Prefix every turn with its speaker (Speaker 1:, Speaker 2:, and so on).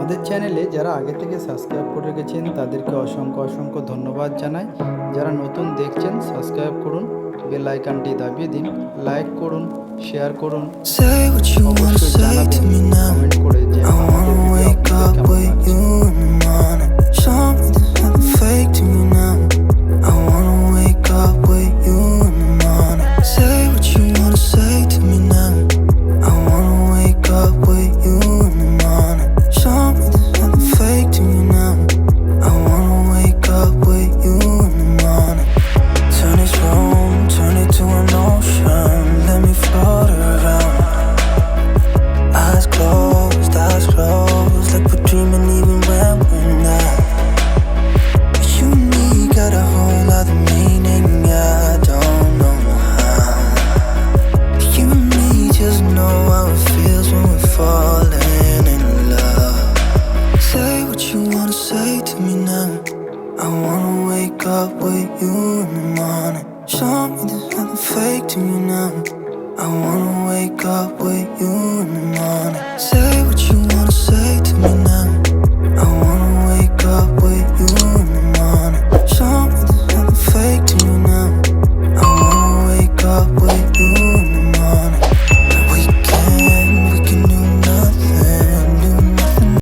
Speaker 1: আমাদের চ্যানেলে যারা আগে থেকে সাবস্ক্রাইব করে রেখেছেন তাদেরকে অসংখ্য অসংখ্য ধন্যবাদ জানাই। যারা নতুন দেখছেন সাবস্ক্রাইব করুন, বেল আইকনটি দাবিয়ে দিন, লাইক করুন, শেয়ার করুন, অবশ্যই জানাবেন কমেন্ট করে যে আমাদের ভিডিও আপনাদের কেমন লাগছে।
Speaker 2: Say to me now, I wanna wake up with you in the morning. Show me there's nothing fake to me now. I wanna wake up with you in the morning. Say what you